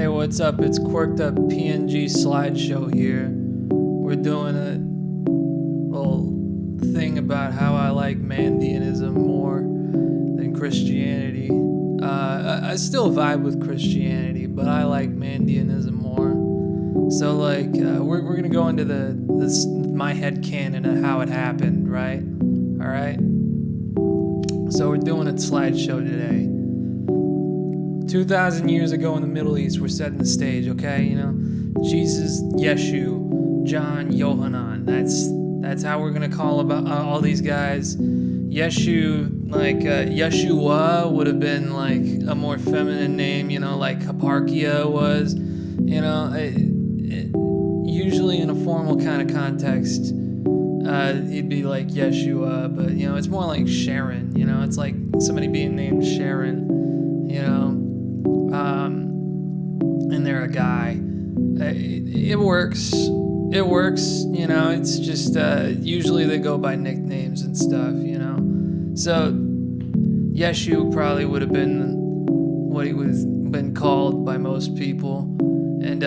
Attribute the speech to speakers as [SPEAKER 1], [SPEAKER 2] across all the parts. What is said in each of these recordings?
[SPEAKER 1] Hey, what's up? It's Quirked Up PNG Slideshow here. We're doing a little thing about how I like mandaeanism more than Christianity. I still vibe with Christianity, but I like mandaeanism more. So, we're gonna go into this my headcanon of how it happened, right? All right. So we're doing a slideshow today. 2,000 years ago in the Middle East, we're setting the stage, okay? You know, Jesus, Yeshu, John, Yohanan. That's how we're gonna call about all these guys. Yeshu, Yeshua would have been like a more feminine name, you know, like Haparkia was. You know, usually in a formal kind of context, he'd be like Yeshua, but you know, it's more like Sharon. You know, it's like somebody being named Sharon. You know. And they're a guy. It works. It works, you know. It's just usually they go by nicknames and stuff, you know. So Yeshu probably would have been what he would have been called by most people, and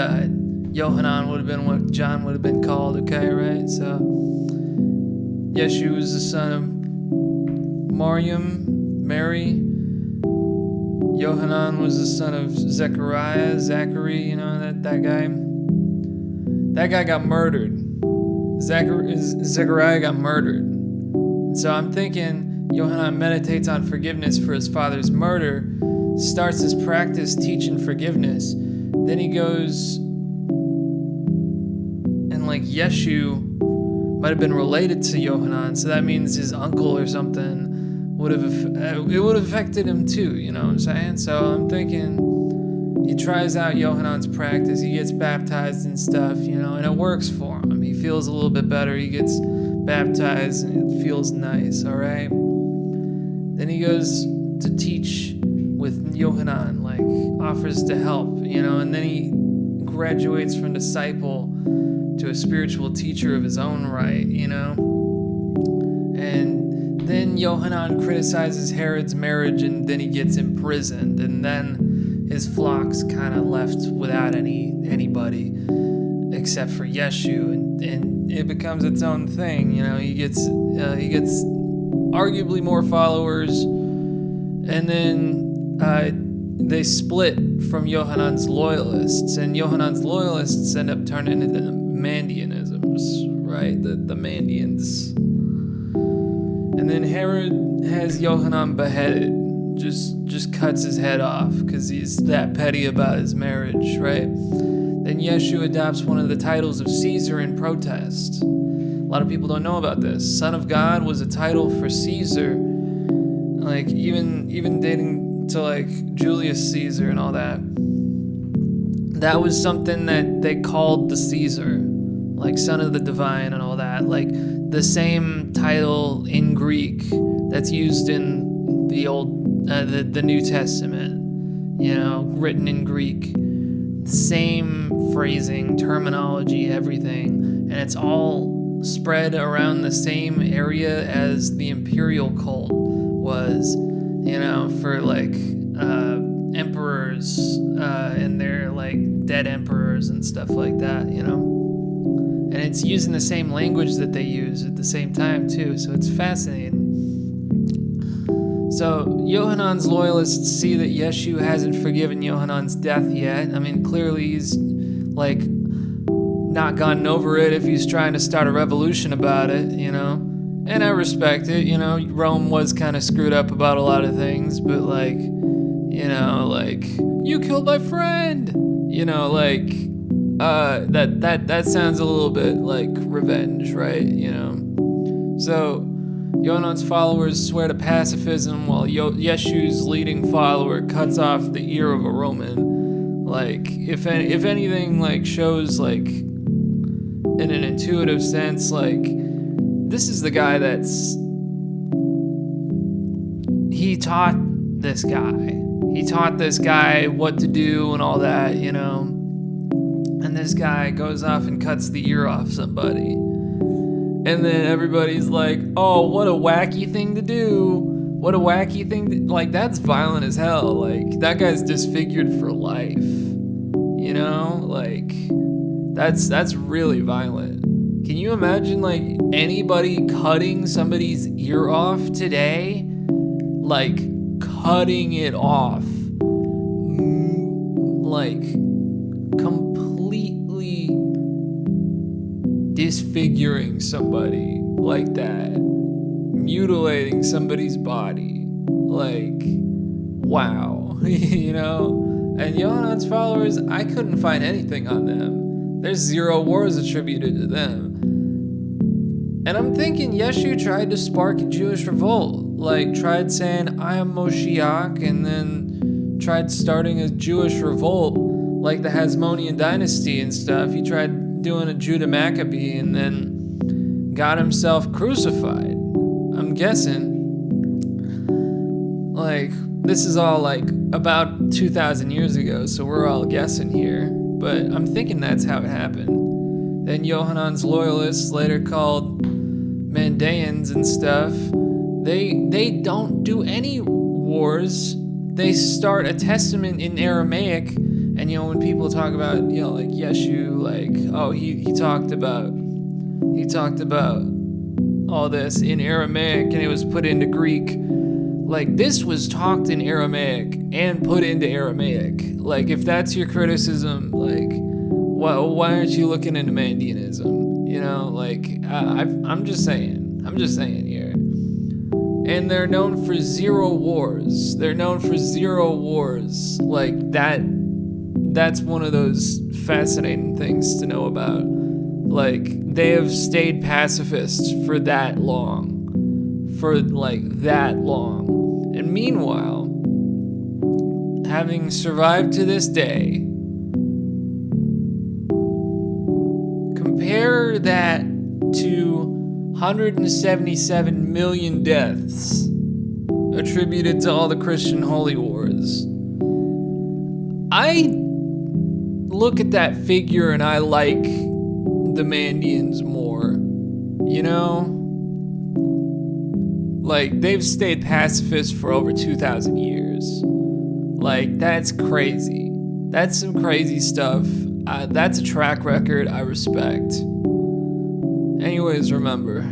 [SPEAKER 1] Yohanan would have been what John would have been called. Okay, right? So Yeshu was the son of Mary. Yohanan was the son of Zachary, you know, that guy. That guy got murdered. Zechariah got murdered. So I'm thinking Yohanan meditates on forgiveness for his father's murder, starts his practice teaching forgiveness. Then he goes, and like Yeshu might have been related to Yohanan, so that means his uncle or something would have affected him too, you know what I'm saying? So I'm thinking he tries out Yohanan's practice, he gets baptized and stuff, you know, and it works for him. He feels a little bit better, he gets baptized and it feels nice, all right? Then he goes to teach with Yohanan, like offers to help, you know, and then he graduates from disciple to a spiritual teacher of his own right, you know? And then Yohanan criticizes Herod's marriage, and then he gets imprisoned, and then his flock's kind of left without anybody except for Yeshu, and it becomes its own thing. You know, he gets arguably more followers, and then they split from Yohanan's loyalists, and Yohanan's loyalists end up turning into mandaeanisms, right? The mandaeans. And then Herod has Yohanan beheaded, just cuts his head off because he's that petty about his marriage, right? Then Yeshu adopts one of the titles of Caesar in protest. A lot of people don't know about this. Son of God was a title for Caesar, like even dating to like Julius Caesar and all that. That was something that they called the Caesar, like son of the divine and all that, like the same title in Greek that's used in the the New Testament, you know, written in Greek. Same phrasing, terminology, everything, and it's all spread around the same area as the imperial cult was, you know, for like emperors and their like dead emperors and stuff like that, you know. And it's using the same language that they use at the same time, too. So it's fascinating. So Yohanan's loyalists see that Yeshu hasn't forgiven Yohanan's death yet. I mean, clearly he's, like, not gotten over it if he's trying to start a revolution about it, you know. And I respect it, you know. Rome was kind of screwed up about a lot of things, but, like, you know, like, you killed my friend! You know, like... that sounds a little bit like revenge, right? You know. So Yohanan's followers swear to pacifism while Yeshu's leading follower cuts off the ear of a Roman. Like, if anything, like shows like in an intuitive sense, like this is the guy he taught this guy what to do and all that, you know. And this guy goes off and cuts the ear off somebody. And then everybody's like, oh, what a wacky thing to do. What a wacky thing. Like, that's violent as hell. Like, that guy's disfigured for life. Like, that's really violent. Can you imagine, like, anybody cutting somebody's ear off today? Like, cutting it off. Like, completely disfiguring somebody like that. Mutilating somebody's body. Like, wow. You know? And Yohanan's followers, I couldn't find anything on them. There's 0 wars attributed to them. And I'm thinking Yeshu tried to spark a Jewish revolt. Like, tried saying, I am Moshiach, and then tried starting a Jewish revolt, like the Hasmonean dynasty and stuff. He tried doing a Judah Maccabee and then got himself crucified. I'm guessing. Like, this is all like about 2,000 years ago, so we're all guessing here. But I'm thinking that's how it happened. Then Yohanan's loyalists, later called mandaeans and stuff, they don't do any wars. They start a testament in Aramaic, and you know, when people talk about, you know, like Yeshu, like, oh, he talked about all this in Aramaic and it was put into Greek. Like, this was talked in Aramaic and put into Aramaic. Like, if that's your criticism, like, why aren't you looking into mandaeanism? You know, like, I'm just saying here. And they're known for 0 wars. Like, that's one of those fascinating things to know about. Like, they have stayed pacifists for that long. And meanwhile, having survived to this day, compare that to 177 million deaths attributed to all the Christian holy wars. I look at that figure and I like the Mandaeans more, you know? Like, they've stayed pacifists for over 2,000 years. Like, that's crazy. That's some crazy stuff. That's a track record I respect. Anyways, remember,